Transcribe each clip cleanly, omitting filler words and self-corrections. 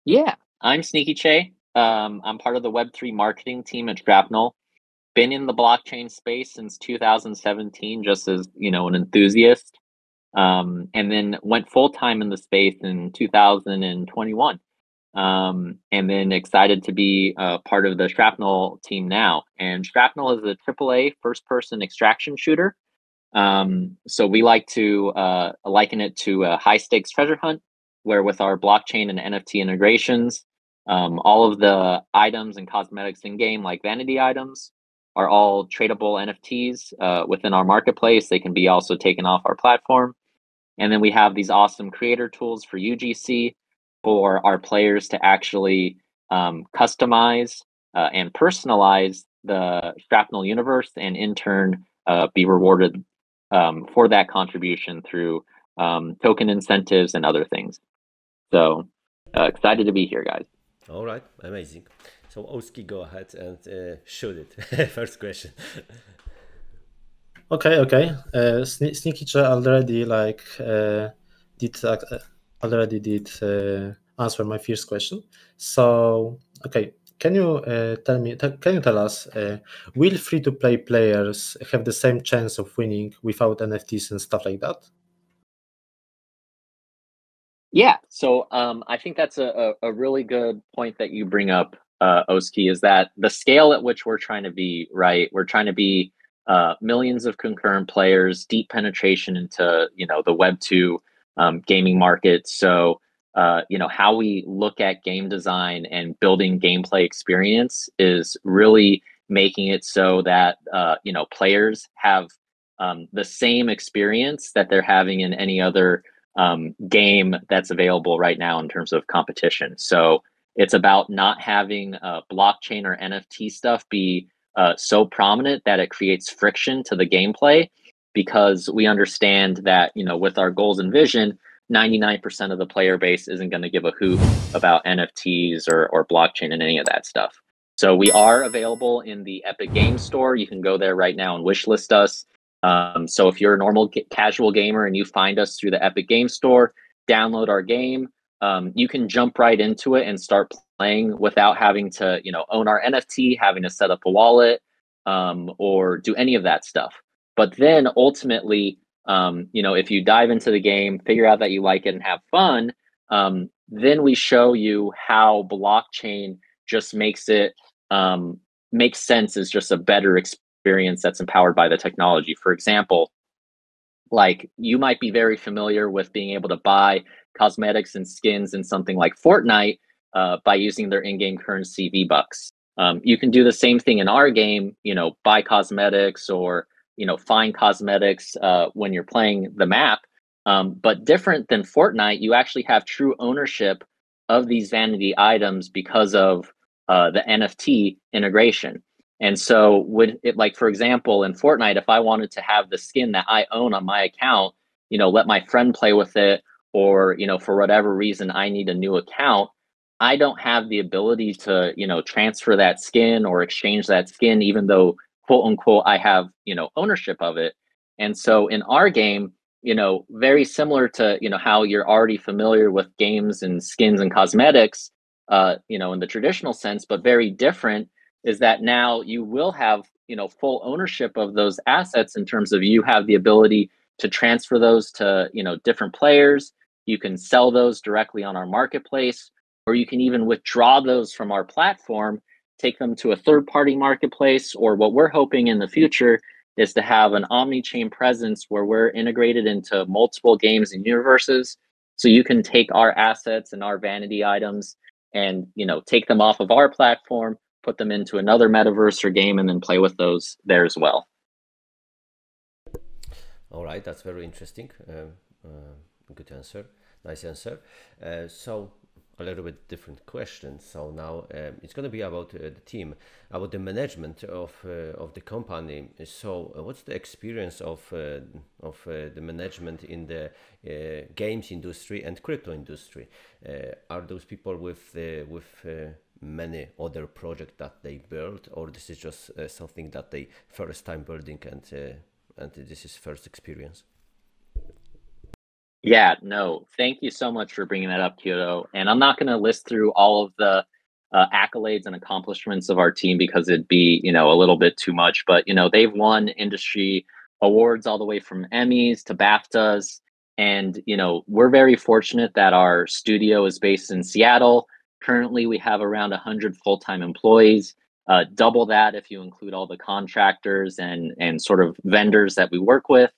Yeah, I'm Sneaky Che. I'm part of the Web3 marketing team at Shrapnel. Been in the blockchain space since 2017, just as an enthusiast, and then went full time in the space in 2021. And then excited to be part of the Shrapnel team now. And Shrapnel is a AAA first-person extraction shooter. So we like to liken it to a high-stakes treasure hunt, where with our blockchain and NFT integrations, all of the items and cosmetics in game, like vanity items, are all tradable NFTs within our marketplace. They can be also taken off our platform. And then we have these awesome creator tools for UGC for our players to actually customize and personalize the Shrapnel universe, and in turn be rewarded for that contribution through token incentives and other things. So excited to be here, guys. All right, amazing. So Oski, go ahead and shoot it. First question. Okay. Sneaky already did answer my first question. So okay, can you tell us, will free-to-play players have the same chance of winning without NFTs and stuff like that? Yeah, so I think that's a really good point that you bring up, Oski, is that the scale at which we're trying to be, right? We're trying to be millions of concurrent players, deep penetration into the Web2 gaming market. So how we look at game design and building gameplay experience is really making it so that players have the same experience that they're having in any other game that's available right now in terms of competition. So it's about not having blockchain or NFT stuff be so prominent that it creates friction to the gameplay, because we understand that with our goals and vision, 99% of the player base isn't going to give a hoot about NFTs or blockchain and any of that stuff. So we are available in the Epic Games Store. You can go there right now and wishlist us. So if you're a normal casual gamer and you find us through the Epic Games Store, download our game. You can jump right into it and start playing without having to, own our NFT, having to set up a wallet, or do any of that stuff. But then ultimately, if you dive into the game, figure out that you like it and have fun, then we show you how blockchain just makes it makes sense as just a better experience that's empowered by the technology. For example, like you might be very familiar with being able to buy cosmetics and skins in something like Fortnite by using their in-game currency V-Bucks. You can do the same thing in our game, buy cosmetics or find cosmetics when you're playing the map. But different than Fortnite, you actually have true ownership of these vanity items because of the NFT integration. And so would it, like, for example, in Fortnite, if I wanted to have the skin that I own on my account, let my friend play with it, or, for whatever reason, I need a new account, I don't have the ability to, transfer that skin or exchange that skin, even though, quote unquote, I have, ownership of it. And so in our game, very similar to, how you're already familiar with games and skins and cosmetics, in the traditional sense, but very different is that now you will have full ownership of those assets, in terms of you have the ability to transfer those to different players. You can sell those directly on our marketplace, or you can even withdraw those from our platform, take them to a third-party marketplace, or what we're hoping in the future is to have an omni-chain presence where we're integrated into multiple games and universes. So you can take our assets and our vanity items and take them off of our platform, put them into another metaverse or game, and then play with those there as well. All right, that's very interesting. Good answer, nice answer. So a little bit different question. So now it's going to be about the team, about the management of the company. So what's the experience of the management in the games industry and crypto industry? Are those people with many other projects that they build, or this is just something that they first time building, and this is first experience? Yeah, no, thank you so much for bringing that up, Kyoto. And I'm not going to list through all of the accolades and accomplishments of our team because it'd be, a little bit too much. But they've won industry awards all the way from Emmys to BAFTAs, and we're very fortunate that our studio is based in Seattle. Currently, we have around 100 full-time employees. Double that if you include all the contractors and sort of vendors that we work with.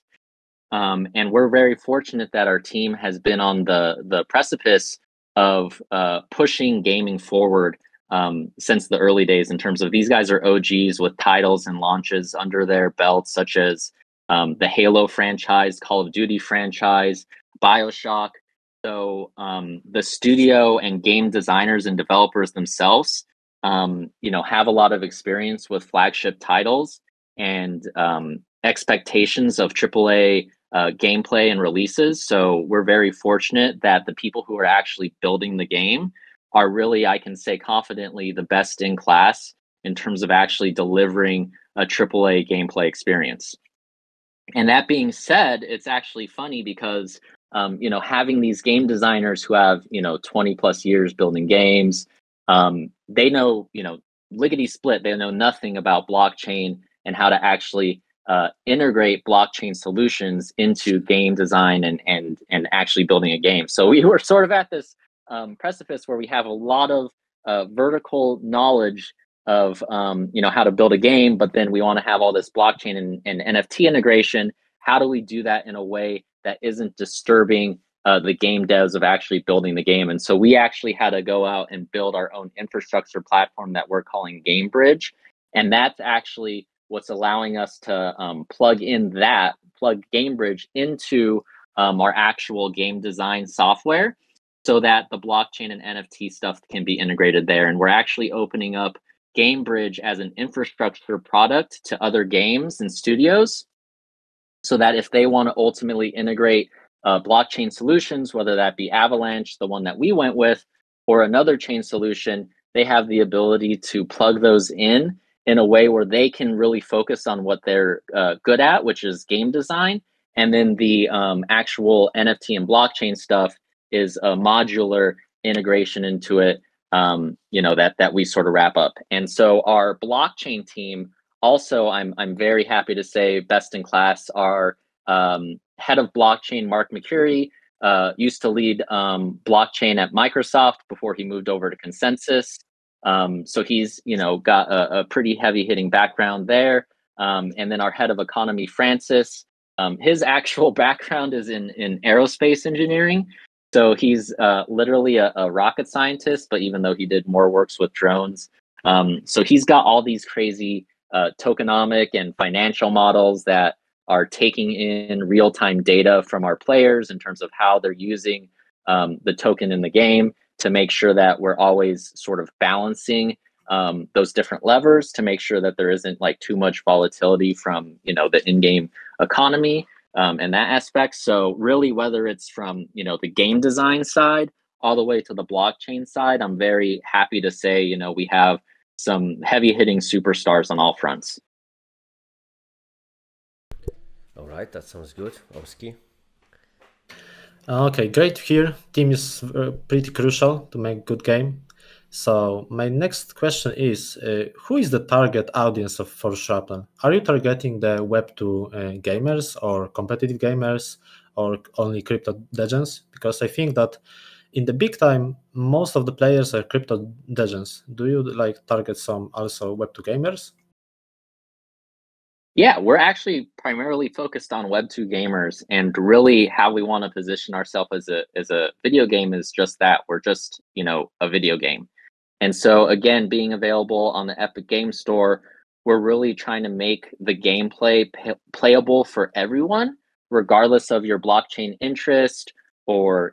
And we're very fortunate that our team has been on the precipice of pushing gaming forward since the early days. In terms of, these guys are OGs with titles and launches under their belts, such as the Halo franchise, Call of Duty franchise, BioShock. So the studio and game designers and developers themselves, have a lot of experience with flagship titles and expectations of AAA gameplay and releases. So we're very fortunate that the people who are actually building the game are really, I can say confidently, the best in class in terms of actually delivering a AAA gameplay experience. And that being said, it's actually funny because having these game designers who have 20 plus years building games, they know lickety split. They know nothing about blockchain and how to actually integrate blockchain solutions into game design and actually building a game. So we were sort of at this precipice where we have a lot of vertical knowledge of how to build a game, but then we want to have all this blockchain and NFT integration. How do we do that in a way that isn't disturbing the game devs of actually building the game? And so we actually had to go out and build our own infrastructure platform that we're calling GameBridge, and that's actually what's allowing us to plug GameBridge into our actual game design software, so that the blockchain and NFT stuff can be integrated there. And we're actually opening up GameBridge as an infrastructure product to other games and studios, so that if they want to ultimately integrate blockchain solutions, whether that be Avalanche, the one that we went with, or another chain solution, they have the ability to plug those in a way where they can really focus on what they're good at, which is game design. And then the actual NFT and blockchain stuff is a modular integration into it, that we sort of wrap up. And so our blockchain team also, I'm very happy to say, best in class. Our head of blockchain, Mark McCurry, used to lead blockchain at Microsoft before he moved over to Consensus. So he's got a pretty heavy hitting background there. And then our head of economy, Francis, his actual background is in aerospace engineering. So he's literally a rocket scientist, but even though he did more works with drones. So he's got all these crazy tokenomic and financial models that are taking in real-time data from our players in terms of how they're using the token in the game, to make sure that we're always sort of balancing those different levers to make sure that there isn't like too much volatility from the in-game economy and that aspect. So really, whether it's from the game design side all the way to the blockchain side, I'm very happy to say we have some heavy hitting superstars on all fronts. All right, that sounds good. Oski? Okay, great to hear. Team is pretty crucial to make good game. So my next question is, who is the target audience for Shrapnel? Are you targeting the Web2 gamers or competitive gamers or only crypto legends? Because I think that in the big time, most of the players are crypto legends. Do you target some also Web2 gamers? Yeah, we're actually primarily focused on Web2 gamers, and really how we want to position ourselves as a video game is just that. We're just, a video game. And so again, being available on the Epic Game Store, we're really trying to make the gameplay playable for everyone, regardless of your blockchain interest or,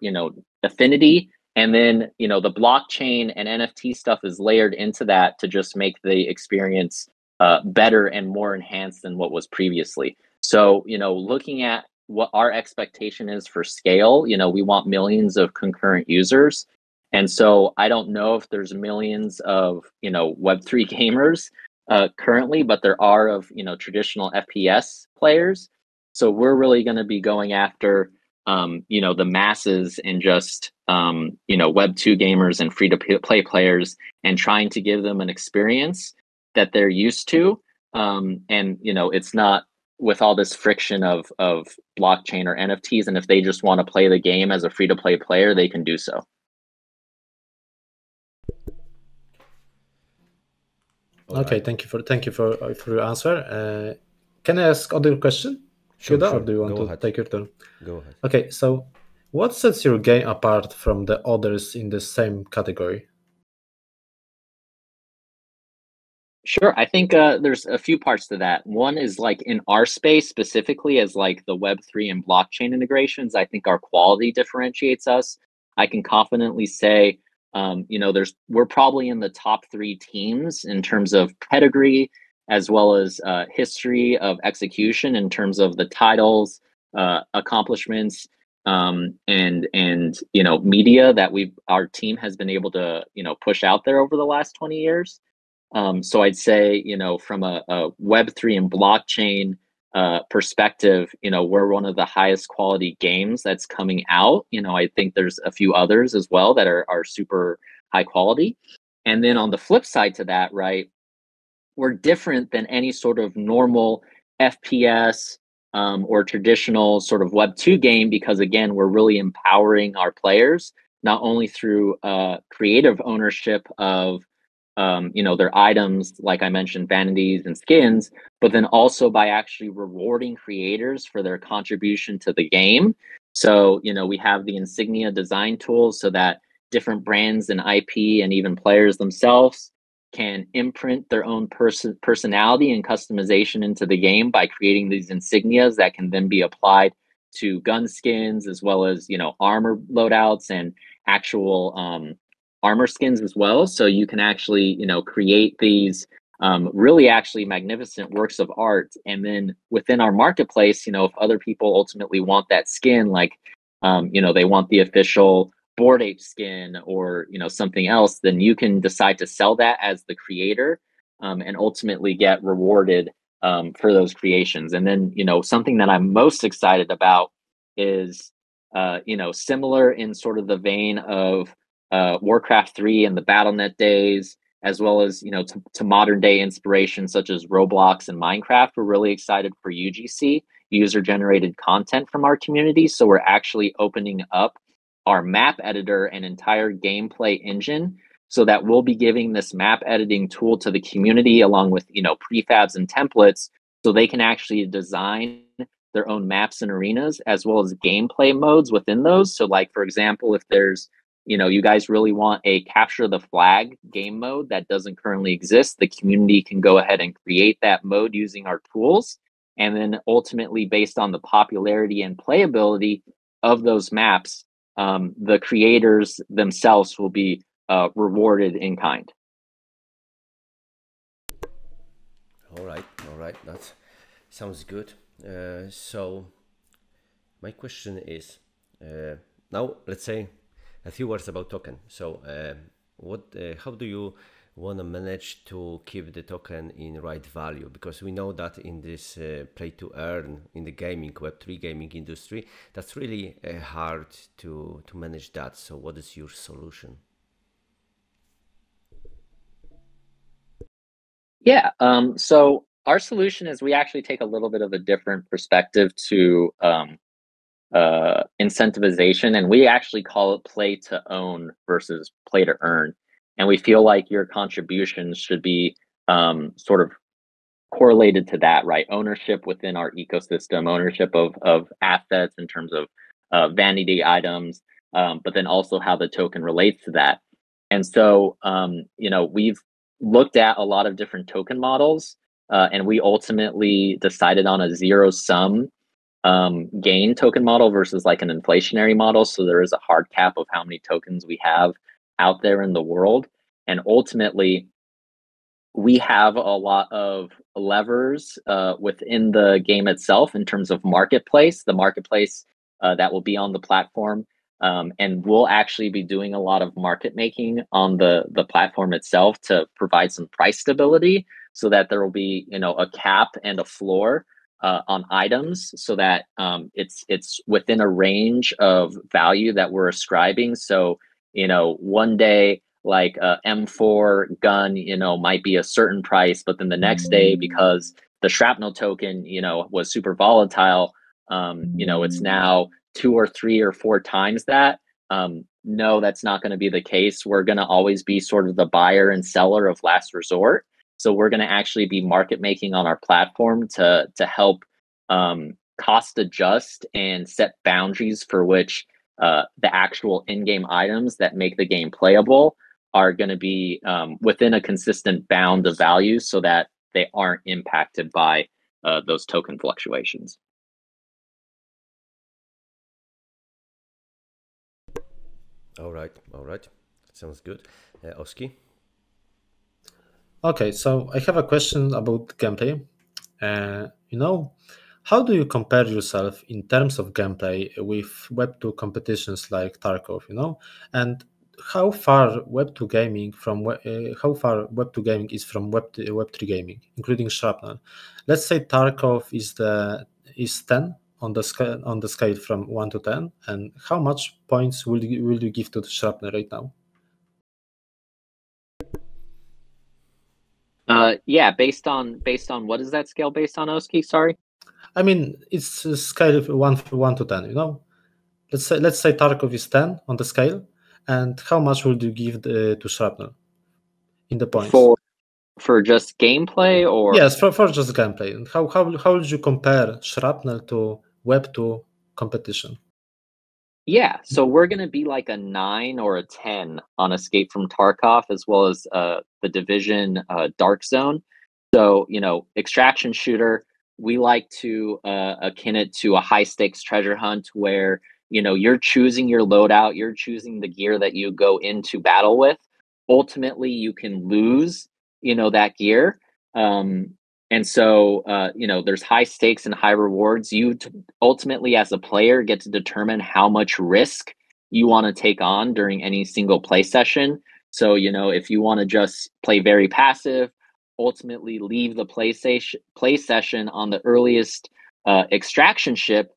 affinity. And then, the blockchain and NFT stuff is layered into that to just make the experience better and more enhanced than what was previously. So, looking at what our expectation is for scale, we want millions of concurrent users. And so I don't know if there's millions of, Web3 gamers currently, but there are of, traditional FPS players. So we're really going to be going after the masses and just Web2 gamers and free to play players, and trying to give them an experience that they're used to, and it's not with all this friction of blockchain or NFTs. And if they just want to play the game as a free to play player, they can do so. Okay, thank you for your answer. Can I ask other question? Sure. Or do you want to take your turn? Go ahead. Okay, so what sets your game apart from the others in the same category? Sure. I think there's a few parts to that. One is like in our space specifically as like the Web3 and blockchain integrations, I think our quality differentiates us. I can confidently say, we're probably in the top 3 teams in terms of pedigree, as well as history of execution in terms of the titles, accomplishments, and media that our team has been able to push out there over the last 20 years. So I'd say, from a Web3 and blockchain perspective, we're one of the highest quality games that's coming out. I think there's a few others as well that are super high quality. And then on the flip side to that, right, we're different than any sort of normal FPS or traditional sort of Web2 game, because again, we're really empowering our players, not only through creative ownership of their items, like I mentioned, vanities and skins, but then also by actually rewarding creators for their contribution to the game. So, we have the insignia design tools so that different brands and IP and even players themselves can imprint their own personality and customization into the game by creating these insignias that can then be applied to gun skins, as well as, armor loadouts and actual armor skins as well. So you can actually, create these really actually magnificent works of art. And then within our marketplace, if other people ultimately want that skin, like, they want the official Bored Ape skin or, something else, then you can decide to sell that as the creator and ultimately get rewarded for those creations. And then, something that I'm most excited about is, similar in sort of the vein of Warcraft 3 and the BattleNet days, as well as, to modern day inspirations such as Roblox and Minecraft. We're really excited for UGC, user generated content from our community. So we're actually opening up our map editor and entire gameplay engine, so that we'll be giving this map editing tool to the community along with, prefabs and templates, so they can actually design their own maps and arenas, as well as gameplay modes within those. So like, for example, if there's, you guys really want a capture the flag game mode that doesn't currently exist, the community can go ahead and create that mode using our tools. And then ultimately, based on the popularity and playability of those maps, the creators themselves will be rewarded in kind. All right, that sounds good. So my question is, now let's say a few words about token. So how do you want to manage to keep the token in right value? Because we know that in this play to earn in the gaming Web3 gaming industry, that's really hard to manage that. So what is your solution? Yeah, so our solution is we actually take a little bit of a different perspective to incentivization, and we actually call it play to own versus play to earn. And we feel like your contributions should be sort of correlated to that, right? Ownership within our ecosystem, ownership of assets in terms of vanity items, but then also how the token relates to that. And so, we've looked at a lot of different token models, and we ultimately decided on a zero sum gain token model versus like an inflationary model. So there is a hard cap of how many tokens we have out there in the world. And ultimately, we have a lot of levers within the game itself in terms of the marketplace that will be on the platform. And we'll actually be doing a lot of market making on the platform itself to provide some price stability, so that there will be, a cap and a floor on items so that it's within a range of value that we're ascribing. So, one day like a M4 gun, might be a certain price, but then the next day, because the shrapnel token, was super volatile, it's now 2 or 3 or 4 times that. No, that's not going to be the case. We're going to always be sort of the buyer and seller of last resort. So we're going to actually be market making on our platform to help cost adjust and set boundaries for which the actual in-game items that make the game playable are going to be within a consistent bound of value so that they aren't impacted by those token fluctuations. All right. Sounds good. Oski? Okay, so I have a question about gameplay. How do you compare yourself in terms of gameplay with Web2 competitions like Tarkov? And how far Web2 gaming is from Web3 gaming, including Shrapnel? Let's say Tarkov is 10 on the scale from 1 to 10, and how much points will you give to the Shrapnel right now? Yeah, based on what is that scale based on, Oski? Sorry. I mean, it's a scale of 1 to 10. Let's say Tarkov is 10 on the scale, and how much would you give to Shrapnel in the points? For just gameplay, or yes, for just gameplay. And how would you compare Shrapnel to Web2 competition? Yeah, so we're going to be like a 9 or a 10 on Escape from Tarkov, as well as the Division Dark Zone. So, extraction shooter, we like to akin it to a high stakes treasure hunt where, you're choosing your loadout, you're choosing the gear that you go into battle with. Ultimately, you can lose, that gear. And so, there's high stakes and high rewards. Ultimately, as a player, get to determine how much risk you want to take on during any single play session. So, if you want to just play very passive, ultimately leave the play session on the earliest extraction ship,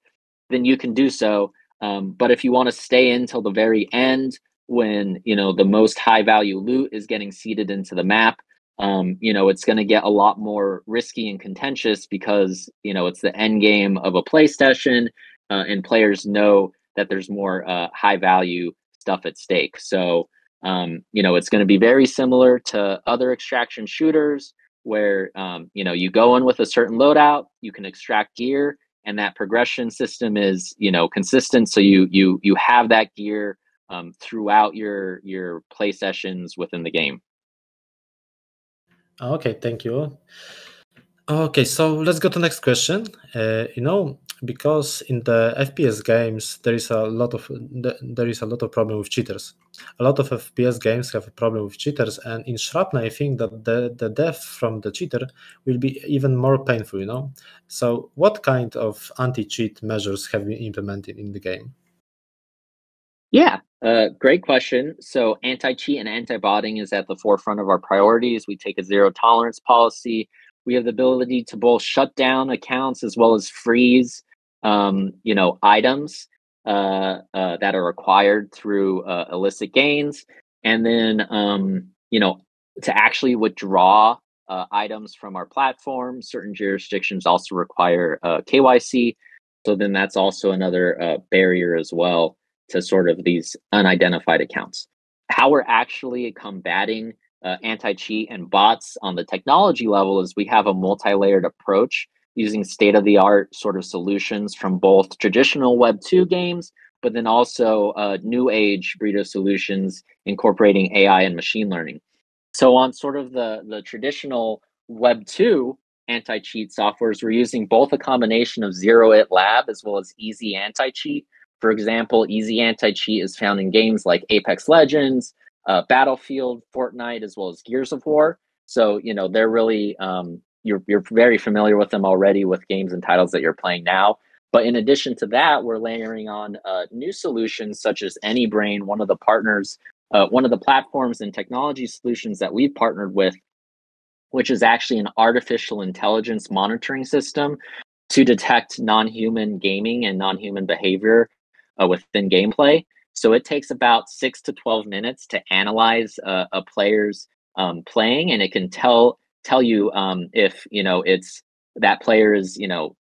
then you can do so. But if you want to stay until the very end, when the most high value loot is getting seeded into the map, it's going to get a lot more risky and contentious because it's the end game of a play session, and players know that there's more high value stuff at stake. So it's going to be very similar to other extraction shooters where you go in with a certain loadout, you can extract gear, and that progression system is consistent. So you have that gear throughout your play sessions within the game. Okay, thank you. Okay, so let's go to the next question. Because in the FPS games there is a lot of problem with cheaters. A lot of FPS games have a problem with cheaters, and in Shrapnel I think that the death from the cheater will be even more painful. So what kind of anti-cheat measures have been implemented in the game? Yeah, great question. So anti-cheat and anti-botting is at the forefront of our priorities. We take a zero tolerance policy. We have the ability to both shut down accounts as well as freeze, items that are acquired through illicit gains, and then to actually withdraw items from our platform. Certain jurisdictions also require KYC, so then that's also another barrier as well to sort of these unidentified accounts. How we're actually combating anti-cheat and bots on the technology level is we have a multi-layered approach using state-of-the-art sort of solutions from both traditional Web2 games, but then also new age Burrito solutions incorporating AI and machine learning. So on sort of the traditional Web2 anti-cheat softwares, we're using both a combination of Zero-It Lab as well as Easy Anti-Cheat. For example, Easy Anti-Cheat is found in games like Apex Legends, Battlefield, Fortnite, as well as Gears of War. So, they're really, you're very familiar with them already with games and titles that you're playing now. But in addition to that, we're layering on new solutions such as AnyBrain, one of the platforms and technology solutions that we've partnered with, which is actually an artificial intelligence monitoring system. to detect non-human gaming and non-human behavior within gameplay. So it takes about 6 to 12 minutes to analyze a player's playing, and it can tell you if it's that player is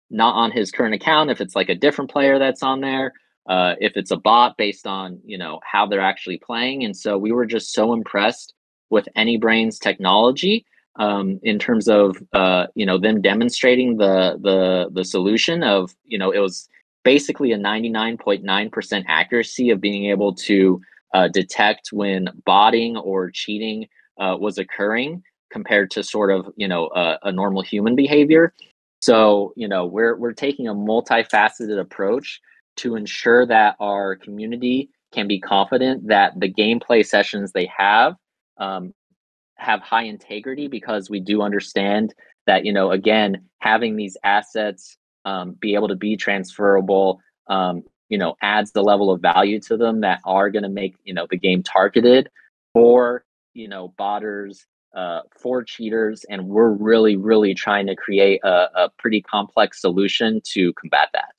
not on his current account, if it's like a different player that's on there, if it's a bot based on how they're actually playing. And so we were just so impressed with AnyBrain's technology in terms of them demonstrating the solution of it was basically a 99.9% accuracy of being able to detect when botting or cheating was occurring compared to sort of a normal human behavior. So we're taking a multifaceted approach to ensure that our community can be confident that the gameplay sessions they have high integrity, because we do understand that again, having these assets be able to be transferable adds the level of value to them that are going to make the game targeted for botters, for cheaters, and we're really trying to create a pretty complex solution to combat that.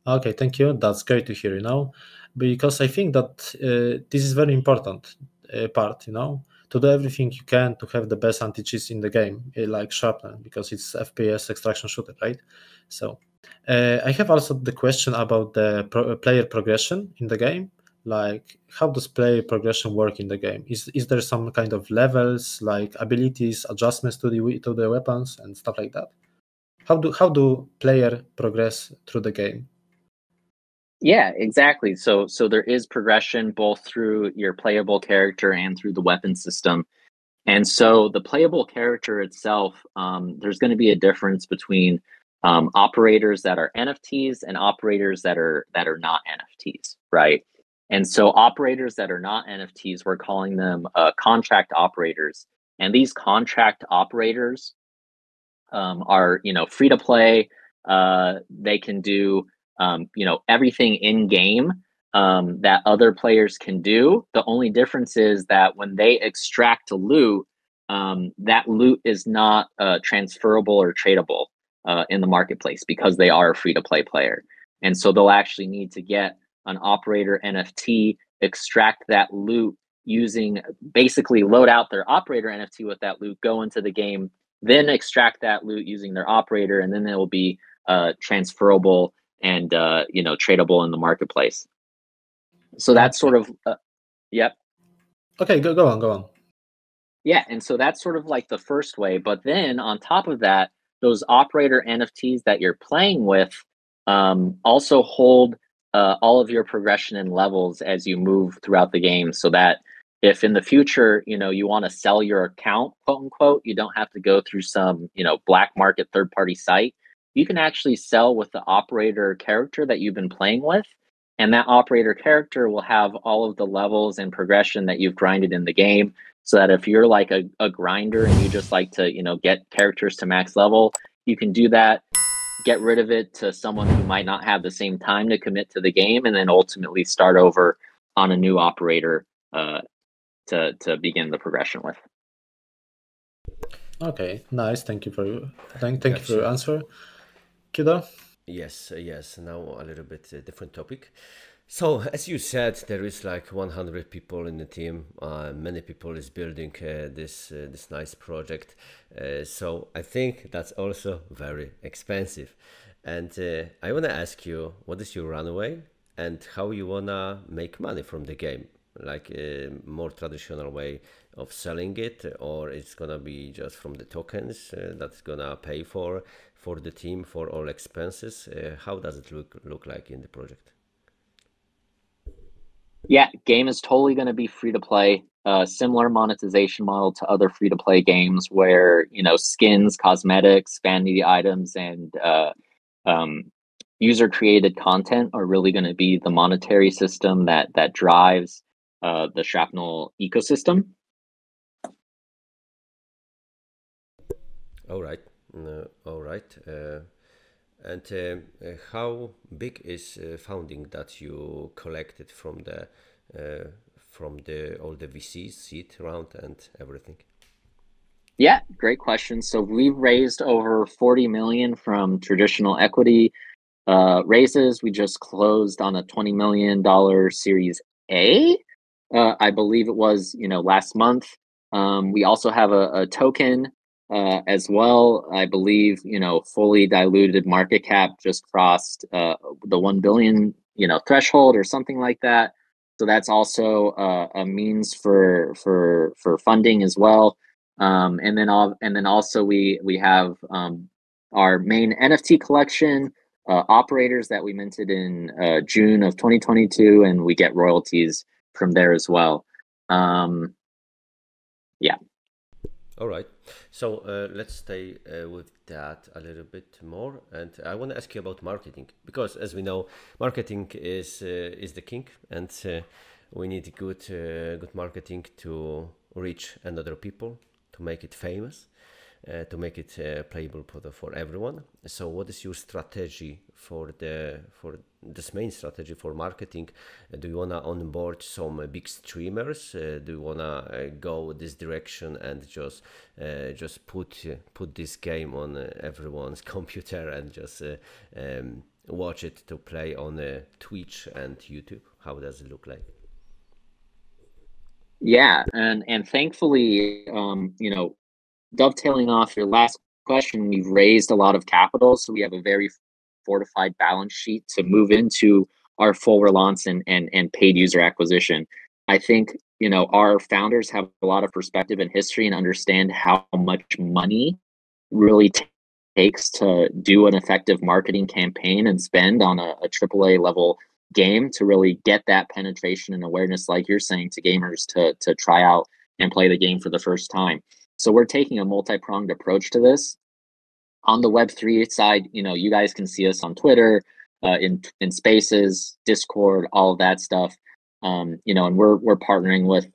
Okay, thank you. That's great to hear, because I think that this is very important part, to do everything you can to have the best anti-cheats in the game, like Shrapnel, because it's FPS extraction shooter, right? So I have also the question about the player progression in the game. Like, how does player progression work in the game? Is there some kind of levels, like abilities, adjustments to the weapons and stuff like that? How do player progress through the game? Yeah, exactly. So there is progression both through your playable character and through the weapon system. And so the playable character itself, there's going to be a difference between operators that are NFTs and operators that are not NFTs, right? And so operators that are not NFTs, we're calling them contract operators. And these contract operators are free to play. They can do everything in game that other players can do. The only difference is that when they extract a loot, that loot is not transferable or tradable in the marketplace because they are a free to play player. And so they'll actually need to get an operator NFT, extract that loot using, basically load out their operator NFT with that loot, go into the game, then extract that loot using their operator, and then it will be transferable and tradable in the marketplace. So that's sort of yep. Okay, go on. Yeah, and so that's sort of like the first way. But then on top of that, those operator NFTs that you're playing with also hold all of your progression and levels as you move throughout the game, so that if in the future you want to sell your account, quote unquote, you don't have to go through some black market third party site. You can actually sell with the operator character that you've been playing with, and that operator character will have all of the levels and progression that you've grinded in the game. So that if you're like a grinder and you just like to get characters to max level, you can do that, get rid of it to someone who might not have the same time to commit to the game, and then ultimately start over on a new operator to begin the progression with. Okay, nice. Thank you for you for your answer, Kido. Yes. Now a little bit different topic. So as you said, there is like 100 people in the team. Many people is building this nice project. So I think that's also very expensive. And I wanna ask you, what is your runway and how you wanna make money from the game? Like a more traditional way of selling it, or it's gonna be just from the tokens that's gonna pay for the team for all expenses. How does it look like in the project? Yeah, game is totally going to be free to play. Similar monetization model to other free to play games, where skins, cosmetics, vanity items, and user created content are really going to be the monetary system that drives the Shrapnel ecosystem. All right. All right. And how big is funding that you collected from the all the VCs, seed round, and everything? Yeah, great question. So we've raised over 40 million from traditional equity raises. We just closed on a $20 million Series A. I believe it was, last month. We also have a token as well. I believe, fully diluted market cap just crossed the 1 billion, threshold or something like that. So that's also a means for funding as well. And then also we have our main NFT collection operators that we minted in June of 2022, and we get royalties from there as well. Yeah. All right. So let's stay with that a little bit more, and I want to ask you about marketing because, as we know, marketing is the king, and we need good marketing to reach another people, to make it famous, to make it playable for everyone. So, what is your strategy for this main strategy for marketing? Do you wanna onboard some big streamers? Do you wanna go this direction and just put this game on everyone's computer and just watch it to play on Twitch and YouTube? How does it look like? Yeah, and thankfully, dovetailing off your last question, we've raised a lot of capital, so we have a very fortified balance sheet to move into our full relaunch and paid user acquisition. I think, our founders have a lot of perspective and history and understand how much money really takes to do an effective marketing campaign and spend on a AAA level game to really get that penetration and awareness, like you're saying, to gamers to try out and play the game for the first time. So we're taking a multi-pronged approach to this. On the Web3 side, you guys can see us on Twitter, in Spaces, Discord, all of that stuff. And we're partnering with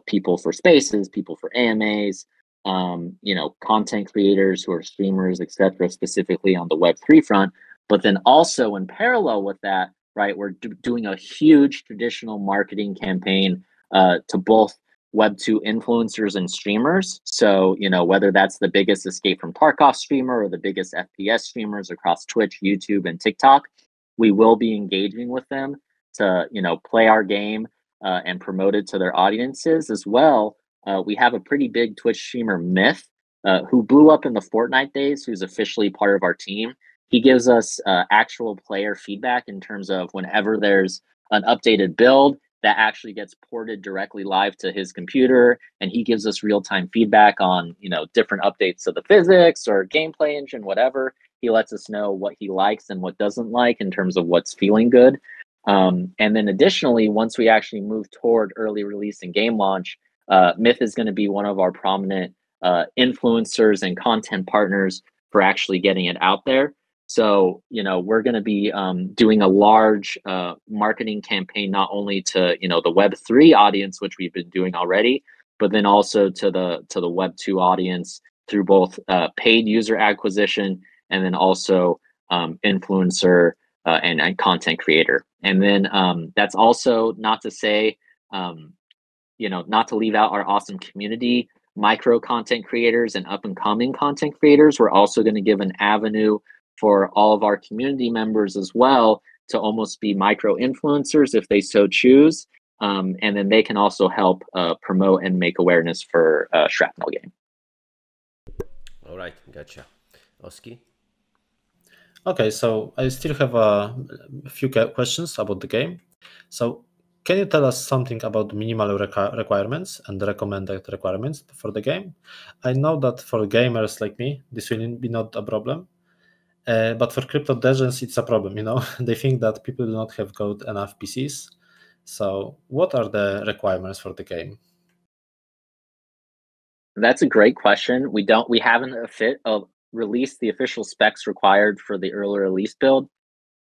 people for Spaces, people for AMAs, content creators who are streamers, etc., specifically on the Web3 front. But then also in parallel with that, right, we're doing a huge traditional marketing campaign to both Web2 influencers and streamers. So, whether that's the biggest Escape from Tarkov streamer or the biggest FPS streamers across Twitch, YouTube, and TikTok, we will be engaging with them to, play our game and promote it to their audiences as well. We have a pretty big Twitch streamer, Myth, who blew up in the Fortnite days, who's officially part of our team. He gives us actual player feedback in terms of whenever there's an updated build that actually gets ported directly live to his computer, and he gives us real-time feedback on different updates to the physics or gameplay engine, whatever. He lets us know what he likes and what doesn't like in terms of what's feeling good. And then additionally, once we actually move toward early release and game launch, Myth is going to be one of our prominent influencers and content partners for actually getting it out there. So, we're going to be doing a large marketing campaign, not only to, the Web3 audience, which we've been doing already, but then also to the Web2 audience through both paid user acquisition and then also influencer and content creator. And then that's also not to say, not to leave out our awesome community, micro content creators and up and coming content creators. We're also going to give an avenue for all of our community members as well to almost be micro influencers if they so choose. And then they can also help promote and make awareness for Shrapnel game. All right, gotcha. Oski? Okay, so I still have a few questions about the game. So can you tell us something about minimal requirements and the recommended requirements for the game? I know that for gamers like me, this will be not a problem. But for crypto degens, it's a problem, They think that people do not have got enough PCs. So what are the requirements for the game? That's a great question. We haven't released the official specs required for the early release build.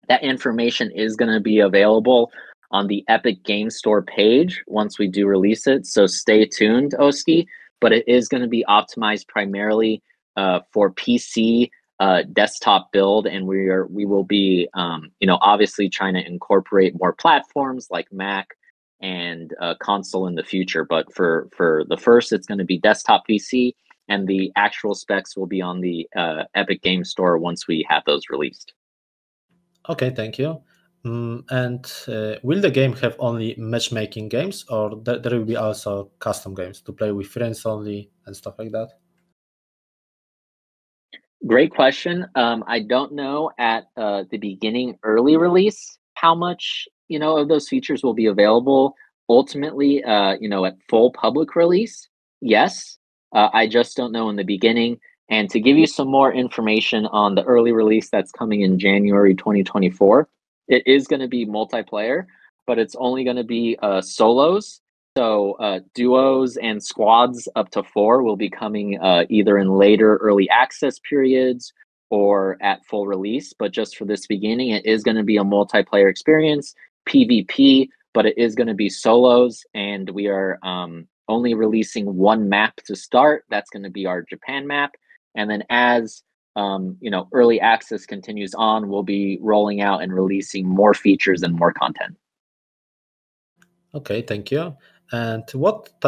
That information is going to be available on the Epic Game Store page once we do release it. So stay tuned, Oski. But it is going to be optimized primarily for PC desktop build, and we will be obviously trying to incorporate more platforms like Mac and console in the future. But for the first, it's going to be desktop PC, and the actual specs will be on the Epic Game Store once we have those released. Okay, thank you. And will the game have only matchmaking games, or there will be also custom games to play with friends only and stuff like that? Great question. I don't know at the beginning early release how much of those features will be available. Ultimately, at full public release, yes. I just don't know in the beginning. And to give you some more information on the early release that's coming in January 2024, it is going to be multiplayer, but it's only going to be solos. So duos and squads up to 4 will be coming either in later early access periods or at full release. But just for this beginning, it is going to be a multiplayer experience, PvP, but it is going to be solos. And we are only releasing one map to start. That's going to be our Japan map. And then as early access continues on, we'll be rolling out and releasing more features and more content. Okay, thank you. And what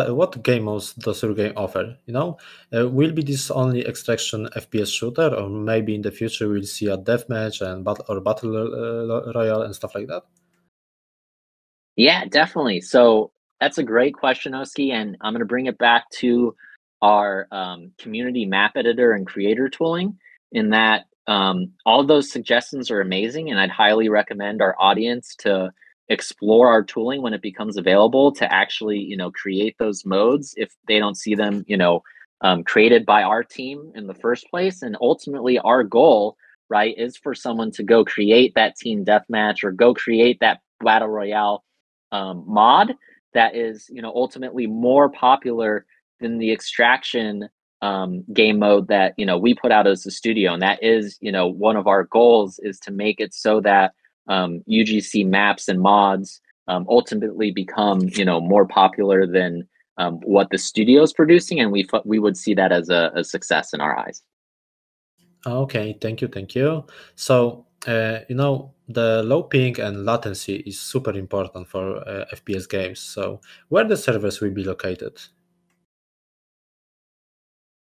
game modes does your game offer? Will be this only extraction FPS shooter, or maybe in the future we'll see a deathmatch and battle royale and stuff like that? Yeah, definitely. So that's a great question, Oski, and I'm going to bring it back to our community map editor and creator tooling. In that, all of those suggestions are amazing, and I'd highly recommend our audience to explore our tooling when it becomes available to actually create those modes if they don't see them created by our team in the first place. And ultimately our goal, right, is for someone to go create that team deathmatch or go create that battle royale mod that is ultimately more popular than the extraction game mode that we put out as a studio. And that is one of our goals, is to make it so that UGC maps and mods ultimately become more popular than what the studio is producing, and we would see that as a success in our eyes. Okay, thank you. So the low ping and latency is super important for FPS games. So where the servers will be located?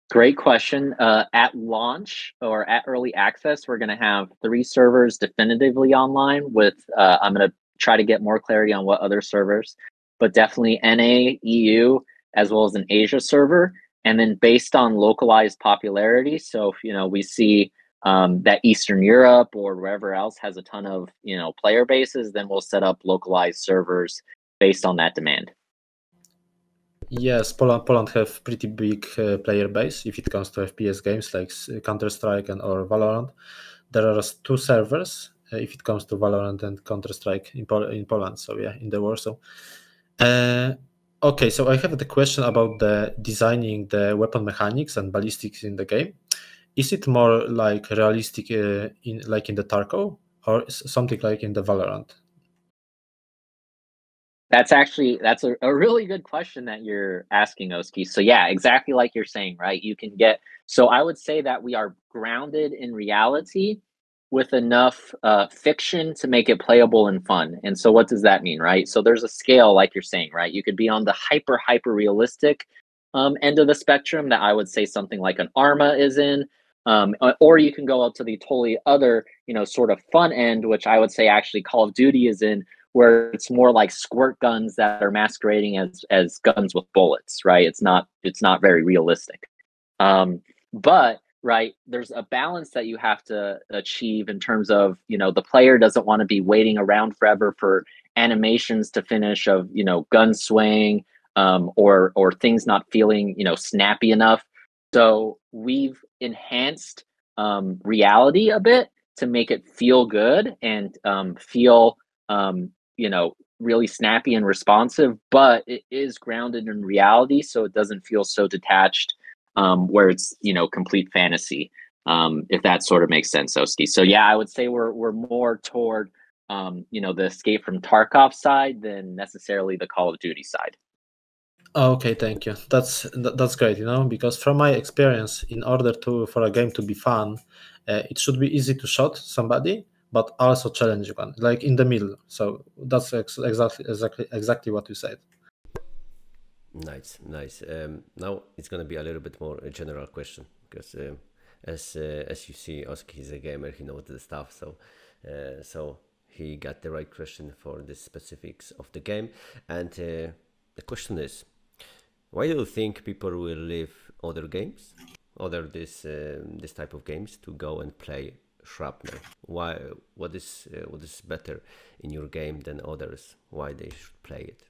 Great question. At launch or at early access, we're going to have 3 servers definitively online with, I'm going to try to get more clarity on what other servers, but definitely NA, EU, as well as an Asia server. And then based on localized popularity, so if, we see that Eastern Europe or wherever else has a ton of, player bases, then we'll set up localized servers based on that demand. Yes, Poland have pretty big player base if it comes to FPS games like Counter-Strike or Valorant. There are 2 servers if it comes to Valorant and Counter-Strike in Poland. So yeah, in the Warsaw. Okay, so I have the question about the designing the weapon mechanics and ballistics in the game. Is it more like realistic in the Tarkov, or something like in the Valorant? That's a really good question that you're asking, Oski. So yeah, exactly like you're saying, right? So I would say that we are grounded in reality with enough fiction to make it playable and fun. And so what does that mean, right? So there's a scale, like you're saying, right? You could be on the hyper realistic end of the spectrum that I would say something like an Arma is in. Or you can go up to the totally other, sort of fun end, which I would say actually Call of Duty is in, where it's more like squirt guns that are masquerading as guns with bullets, right? It's not very realistic. But right, there's a balance that you have to achieve in terms of, the player doesn't want to be waiting around forever for animations to finish of, gun swaying, or things not feeling, snappy enough. So we've enhanced reality a bit to make it feel good and feel really snappy and responsive, but it is grounded in reality, so it doesn't feel so detached, where it's complete fantasy. If that sort of makes sense, Oski. So yeah, I would say we're more toward the Escape from Tarkov side than necessarily the Call of Duty side. Okay, thank you. That's great. Because from my experience, in order for a game to be fun, it should be easy to shot somebody, but also challenging one, like in the middle. So that's exactly what you said. Nice, nice. Now it's gonna be a little bit more a general question because as you see, Oski is a gamer. He knows the stuff, so he got the right question for the specifics of the game. And the question is, why do you think people will leave other games, other this type of games, to go and play Shrapnel? Why? What is better in your game than others? Why they should play it?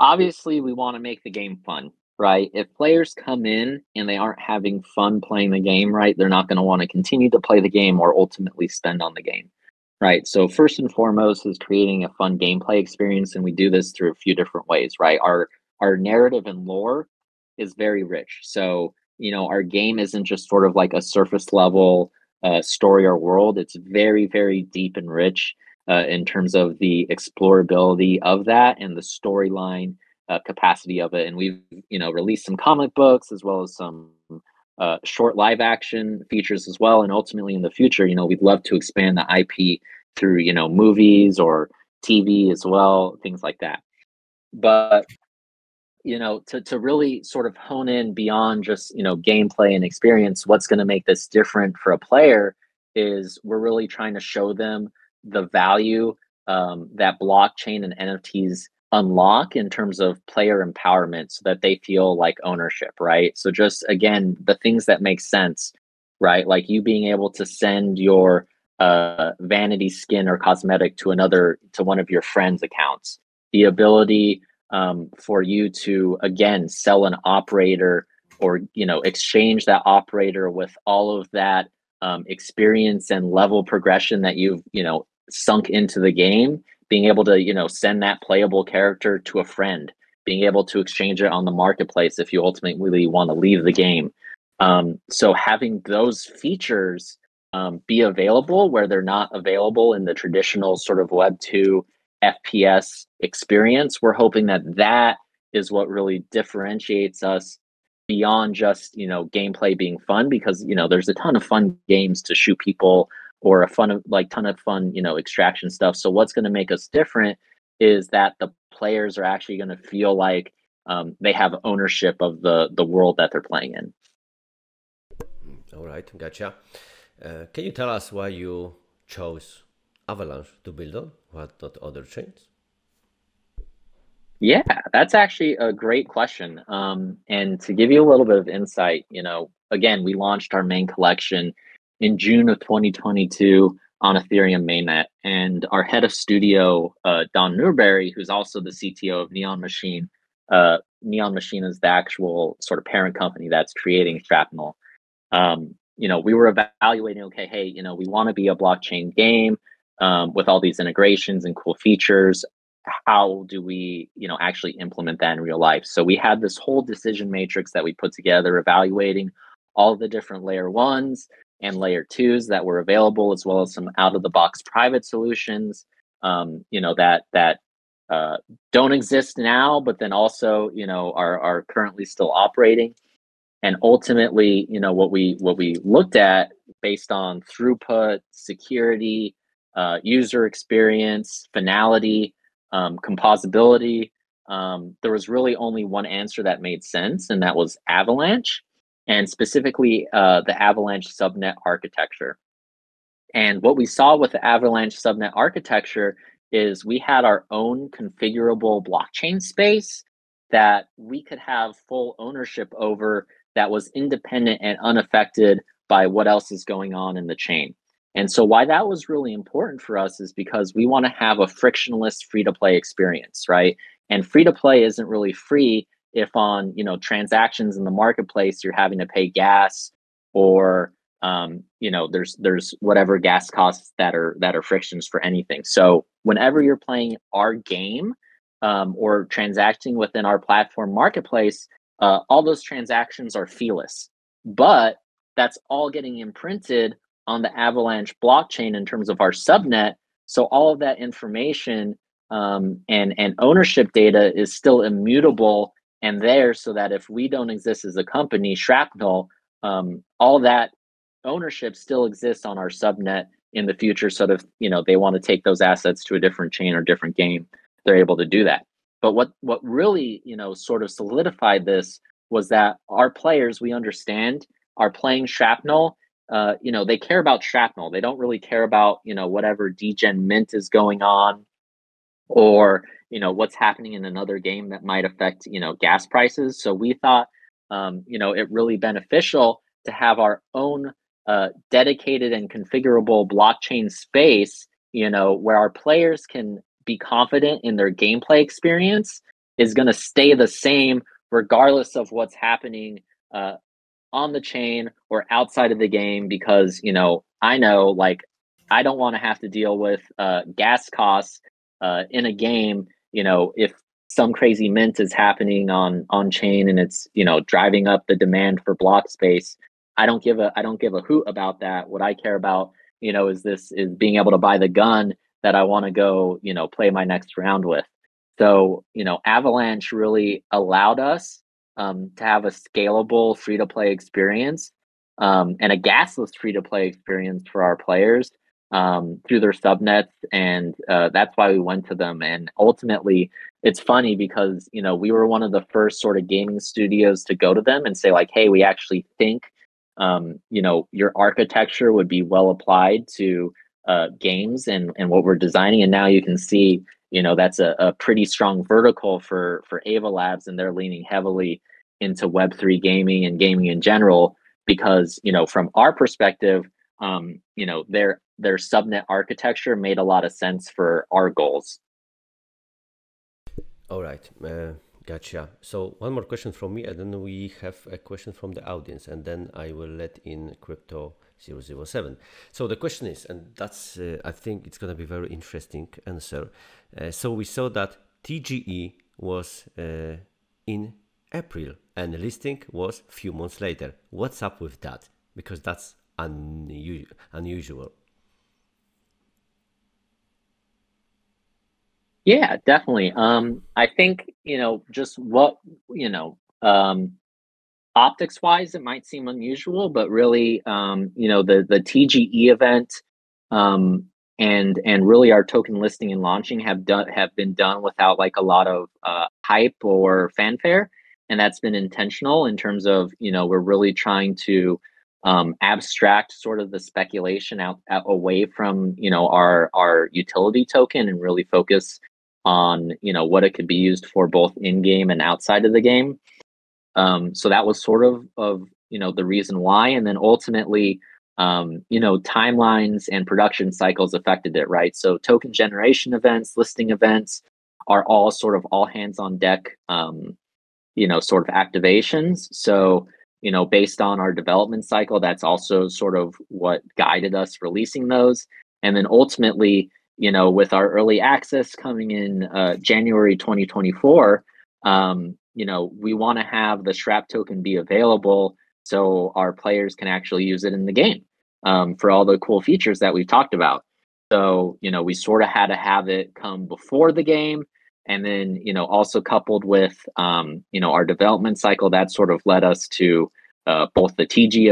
Obviously, we want to make the game fun, right? If players come in and they aren't having fun playing the game, right, they're not going to want to continue to play the game or ultimately spend on the game, right? So first and foremost is creating a fun gameplay experience, and we do this through a few different ways, right? Our narrative and lore is very rich. So, our game isn't just sort of like a surface level story or world. It's very, very deep and rich in terms of the explorability of that and the storyline capacity of it. And we've, released some comic books as well as some short live action features as well. And ultimately in the future, we'd love to expand the IP through, movies or TV as well, things like that. But to really sort of hone in beyond just gameplay and experience, what's going to make this different for a player is we're really trying to show them the value that blockchain and NFTs unlock in terms of player empowerment, so that they feel like ownership, right? So just again, the things that make sense, right? Like you being able to send your vanity skin or cosmetic to one of your friends' accounts, the ability for you to again sell an operator or exchange that operator with all of that experience and level progression that you've sunk into the game, being able to send that playable character to a friend, being able to exchange it on the marketplace if you ultimately want to leave the game. So having those features be available where they're not available in the traditional sort of Web2 FPS experience, we're hoping that is what really differentiates us beyond just gameplay being fun, because there's a ton of fun games to shoot people or ton of fun extraction stuff. So what's going to make us different is that the players are actually going to feel like they have ownership of the world that they're playing in. All right, gotcha. Can you tell us why you chose Avalanche to build on, what not other chains? Yeah, that's actually a great question. And to give you a little bit of insight, again, we launched our main collection in June of 2022 on Ethereum mainnet, and our head of studio, Don Newberry, who's also the CTO of Neon Machine. Neon Machine is the actual sort of parent company that's creating Shrapnel. We were evaluating, okay, hey, we want to be a blockchain game with all these integrations and cool features. How do we, actually implement that in real life? So we had this whole decision matrix that we put together, evaluating all the different layer ones and layer twos that were available, as well as some out of the box private solutions, that don't exist now, but then also, are currently still operating. And ultimately, what we looked at based on throughput, security, user experience, finality, composability, there was really only one answer that made sense, and that was Avalanche, and specifically the Avalanche subnet architecture. And what we saw with the Avalanche subnet architecture is we had our own configurable blockchain space that we could have full ownership over, that was independent and unaffected by what else is going on in the chain. And so why that was really important for us is because we want to have a frictionless free-to-play experience, right? And free-to-play isn't really free if on transactions in the marketplace you're having to pay gas, or there's whatever gas costs that are frictions for anything. So whenever you're playing our game or transacting within our platform marketplace, all those transactions are feeless, but that's all getting imprinted on the Avalanche blockchain in terms of our subnet. So all of that information and ownership data is still immutable and there, so that if we don't exist as a company, Shrapnel, all that ownership still exists on our subnet in the future. So if they want to take those assets to a different chain or different game, they're able to do that. But what really, sort of solidified this was that our players, we understand, are playing Shrapnel. They care about Shrapnel. They don't really care about, whatever degen mint is going on, or what's happening in another game that might affect gas prices. So we thought it really beneficial to have our own dedicated and configurable blockchain space, where our players can be confident in their gameplay experience is going to stay the same regardless of what's happening on the chain or outside of the game, because I know, like, I don't want to have to deal with gas costs in a game, if some crazy mint is happening on chain and it's driving up the demand for block space. I don't give a hoot about that. What I care about is being able to buy the gun that I want to go play my next round with. So Avalanche really allowed us to have a scalable free-to-play experience, and a gasless free-to-play experience for our players through their subnets, and that's why we went to them. And ultimately, it's funny because we were one of the first sort of gaming studios to go to them and say, like, hey, we actually think your architecture would be well applied to games and what we're designing. And now you can see that's a pretty strong vertical for Ava Labs, and they're leaning heavily into Web3 gaming and gaming in general, because from our perspective, their subnet architecture made a lot of sense for our goals. All right, gotcha. So one more question from me, and then we have a question from the audience, and then I will let in Krypto007. So the question is, and that's I think it's going to be very interesting answer. So we saw that TGE was in April and the listing was a few months later. What's up with that? Because that's unusual. Yeah, definitely. I think, just what, optics wise, it might seem unusual, but really, the TGE event, and really our token listing and launching have been done without like a lot of hype or fanfare. And that's been intentional in terms of, we're really trying to abstract sort of the speculation out away from, our utility token, and really focus on what it could be used for both in game and outside of the game. So that was sort of the reason why. And then ultimately, timelines and production cycles affected it, right? So token generation events, listing events are all sort of all hands on deck, sort of activations. So based on our development cycle, that's also sort of what guided us releasing those. And then ultimately, with our early access coming in January 2024, we want to have the SHRAP token be available so our players can actually use it in the game for all the cool features that we've talked about. So, we sort of had to have it come before the game. And then, also coupled with, our development cycle, that sort of led us to both the TGE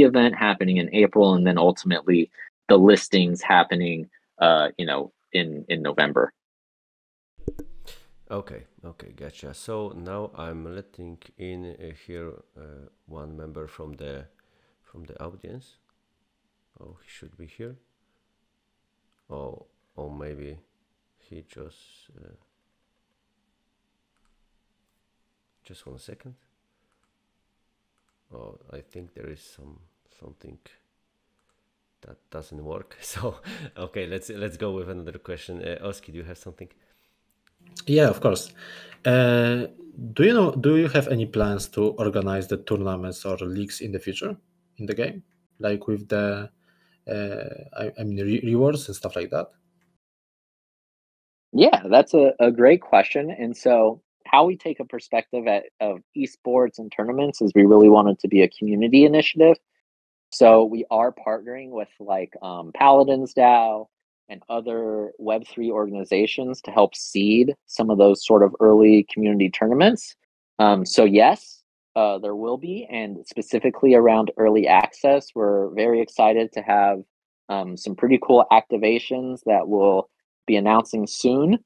event happening in April, and then ultimately the listings happening in November. Okay, gotcha. So now I'm letting in here one member from the audience. Oh, he should be here. Oh, maybe he just 1 second. Oh, I think there is something that doesn't work. So okay, let's go with another question. Oski, do you have something? Yeah, of course. Do you have any plans to organize the tournaments or leagues in the future in the game, like with the rewards and stuff like that? Yeah, that's a great question. And so how we take a perspective of esports and tournaments is we really want it to be a community initiative. So we are partnering with like Paladins DAO and other Web3 organizations to help seed some of those sort of early community tournaments. So yes, there will be, and specifically around early access, we're very excited to have some pretty cool activations that we'll be announcing soon.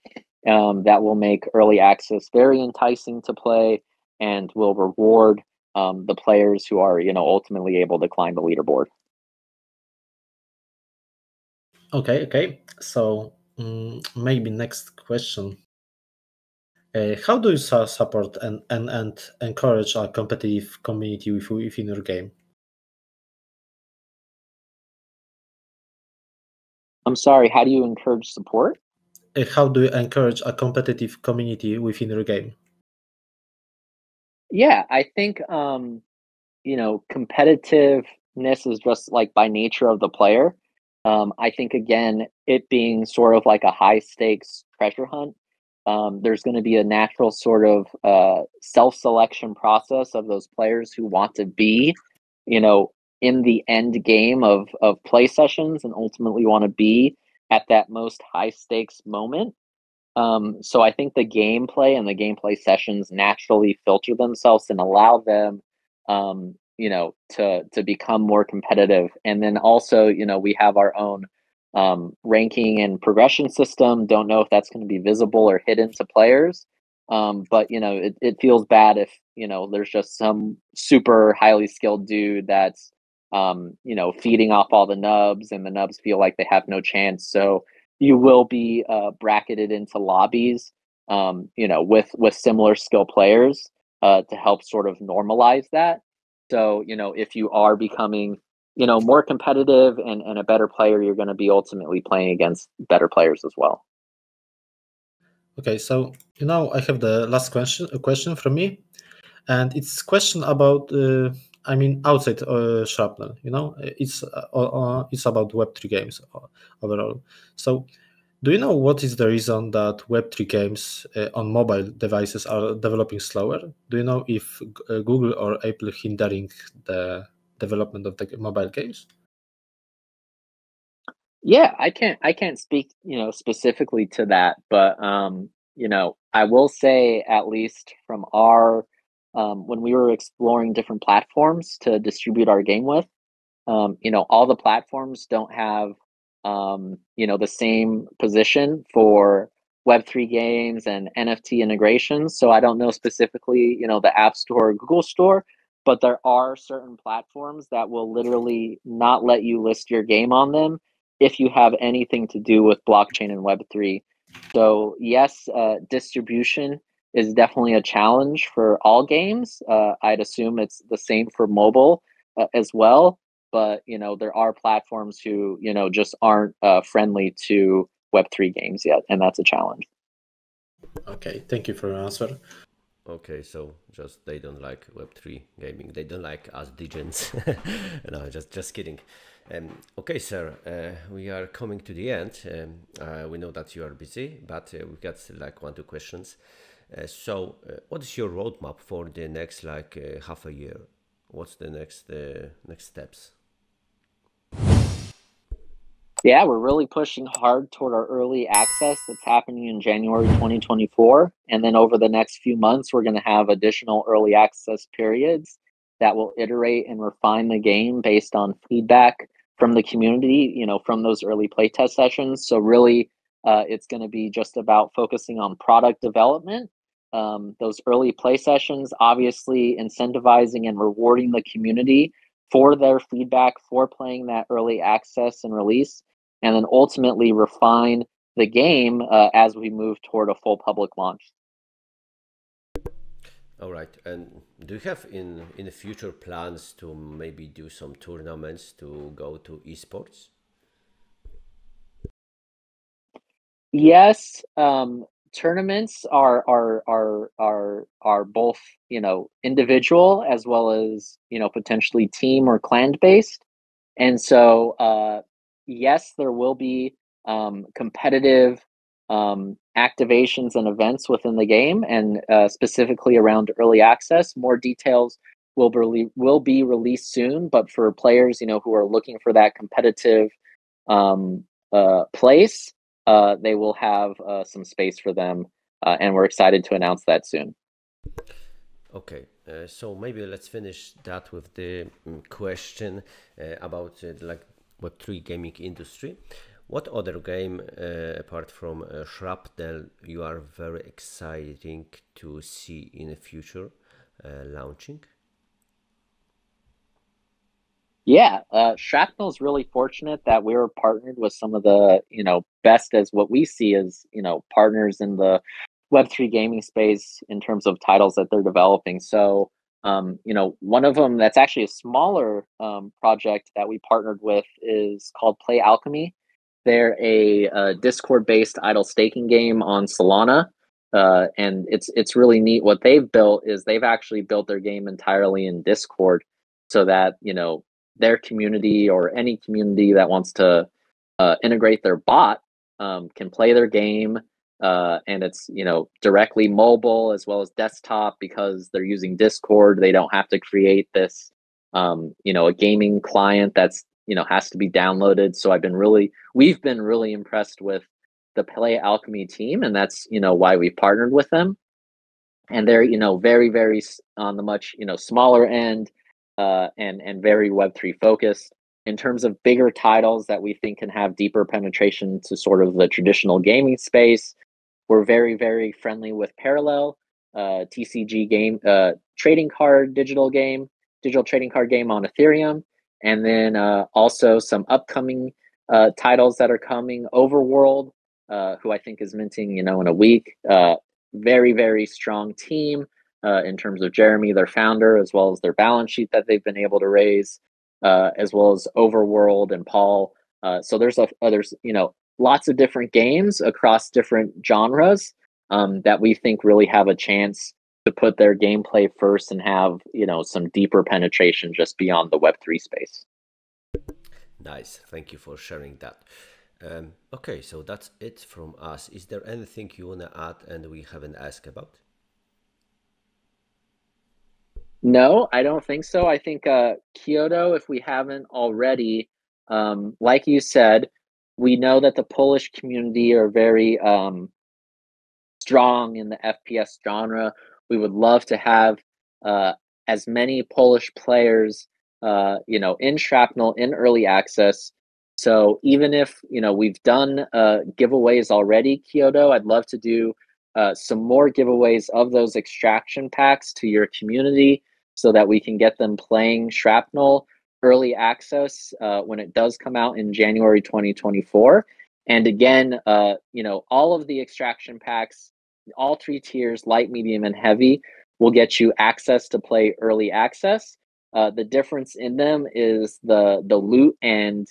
that will make early access very enticing to play and will reward the players who are, ultimately able to climb the leaderboard. Okay. So maybe next question. How do you support and encourage a competitive community within your game? I'm sorry, how do you encourage support? How do you encourage a competitive community within your game? Yeah, I think competitiveness is just like by nature of the player. I think again, it being sort of like a high stakes treasure hunt, there's going to be a natural sort of self selection process of those players who want to be, you know, in the end game of play sessions and ultimately want to be at that most high stakes moment. So I think the gameplay and the gameplay sessions naturally filter themselves and allow them, to become more competitive. And then also, we have our own ranking and progression system. Don't know if that's going to be visible or hidden to players. But it feels bad if there's just some super highly skilled dude that's feeding off all the nubs, and the nubs feel like they have no chance. So you will be bracketed into lobbies, with similar skill players to help sort of normalize that. So, if you are becoming, more competitive and a better player, you're going to be ultimately playing against better players as well. Okay, so I have the last question from me, and it's question about outside Shrapnel. It's about Web3 games overall. So do you know what is the reason that Web3 games on mobile devices are developing slower? Do you know if Google or Apple hindering the development of the mobile games? Yeah, I can't speak, specifically to that, but I will say at least from our when we were exploring different platforms to distribute our game with, all the platforms don't have the same position for Web3 games and NFT integrations. So I don't know specifically, the App Store or Google Store, but there are certain platforms that will literally not let you list your game on them if you have anything to do with blockchain and Web3. So yes, distribution is definitely a challenge for all games. I'd assume it's the same for mobile as well, but there are platforms who just aren't friendly to Web3 games yet, and that's a challenge. Okay, thank you for your answer. Okay, so just they don't like Web3 gaming. They don't like us degens. No, just kidding. Okay, sir, we are coming to the end. We know that you are busy, but we got like 1, 2 questions. What is your roadmap for the next half a year? What's the next steps? Yeah, we're really pushing hard toward our early access that's happening in January 2024. And then over the next few months, we're going to have additional early access periods that will iterate and refine the game based on feedback from the community, from those early playtest sessions. So really, it's going to be just about focusing on product development. Those early play sessions, obviously incentivizing and rewarding the community for their feedback, for playing that early access and release, and then ultimately refine the game as we move toward a full public launch. All right. And do you have in the future plans to maybe do some tournaments to go to esports? Yes, tournaments are both individual as well as potentially team or clan based, and so yes, there will be competitive activations and events within the game, and specifically around early access. More details will be released soon, but for players who are looking for that competitive place, they will have some space for them, and we're excited to announce that soon. Okay, so maybe let's finish that with the question about like Web3 gaming industry. What other game, apart from Shrapnel, you are very exciting to see in the future launching? Yeah, Shrapnel is really fortunate that we were partnered with some of the, best as what we see as, partners in the Web3 gaming space in terms of titles that they're developing. So, one of them that's actually a smaller project that we partnered with is called Play Alchemy. They're a Discord-based idle staking game on Solana, and it's really neat. What they've built is they've actually built their game entirely in Discord, so that their community or any community that wants to integrate their bot can play their game, and it's directly mobile as well as desktop because they're using Discord. They don't have to create this a gaming client that's has to be downloaded. So we've been really impressed with the Play Alchemy team, and that's why we partnered with them. And they're very very on the much smaller end, and very Web3 focused. In terms of bigger titles that we think can have deeper penetration to sort of the traditional gaming space, we're very very friendly with Parallel, TCG game, digital trading card game on Ethereum, and then also some upcoming titles that are coming. Overworld, who I think is minting in a week. Very very strong team in terms of Jeremy, their founder, as well as their balance sheet that they've been able to raise, as well as Overworld and Paul. So there's lots of different games across different genres that we think really have a chance to put their gameplay first and have some deeper penetration just beyond the Web3 space. Nice, thank you for sharing that. Okay, so that's it from us. Is there anything you want to add and we haven't asked about? No, I don't think so. I think Kyoto, if we haven't already, like you said, we know that the Polish community are very strong in the FPS genre. We would love to have as many Polish players, in Shrapnel in early access. So even if we've done giveaways already, Kyoto, I'd love to do some more giveaways of those extraction packs to your community, so that we can get them playing Shrapnel early access when it does come out in January 2024. And again, all of the extraction packs, all 3 tiers, light, medium, and heavy, will get you access to play early access. The difference in them is the loot and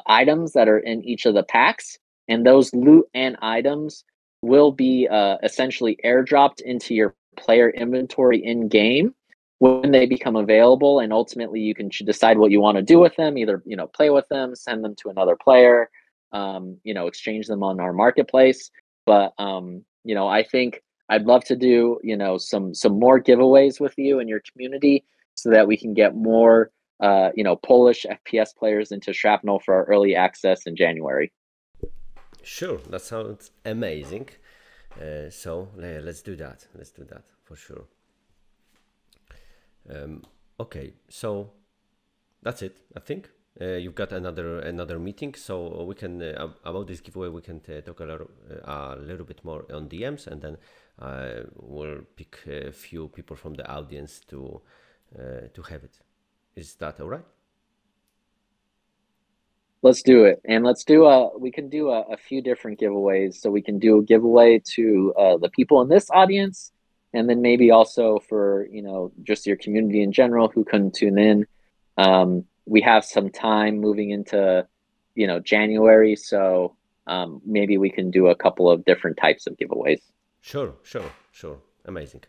items that are in each of the packs, and those loot and items will be essentially airdropped into your player inventory in game when they become available, and ultimately you can decide what you want to do with them. Either play with them, send them to another player, exchange them on our marketplace. But I think I'd love to do some more giveaways with you and your community, so that we can get more Polish FPS players into Shrapnel for our early access in January. Sure, that sounds amazing. So let's do that. Let's do that for sure. Okay, so that's it. I think you've got another meeting, so we can about this giveaway we can talk a little bit more on DMs, and then we'll pick a few people from the audience to have it. Is that all right? Let's do it, and we can do a few different giveaways. So we can do a giveaway to the people in this audience, and then maybe also for just your community in general who couldn't tune in. We have some time moving into January, so maybe we can do a couple of different types of giveaways. Sure, amazing.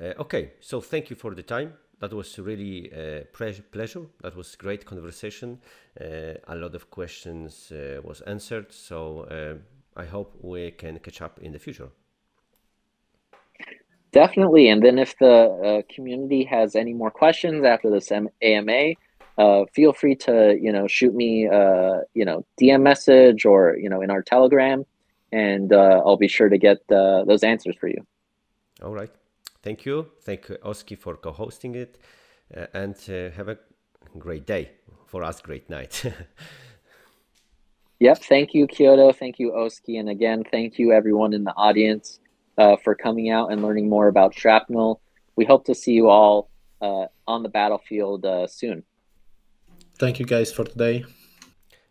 Okay, so thank you for the time. That was really a pleasure. That was great conversation. A lot of questions was answered, so I hope we can catch up in the future. Definitely. And then if the community has any more questions after this AMA, feel free to shoot me DM message or in our Telegram, and I'll be sure to get those answers for you. All right. Thank you. Thank you, Oski, for co-hosting it, and have a great day. For us, great night. Yep. Thank you, Kyoto. Thank you, Oski. And again, thank you everyone in the audience for coming out and learning more about Shrapnel. We hope to see you all on the battlefield soon. Thank you guys for today.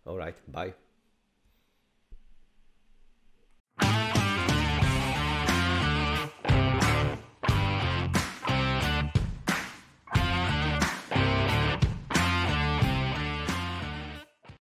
All right, bye.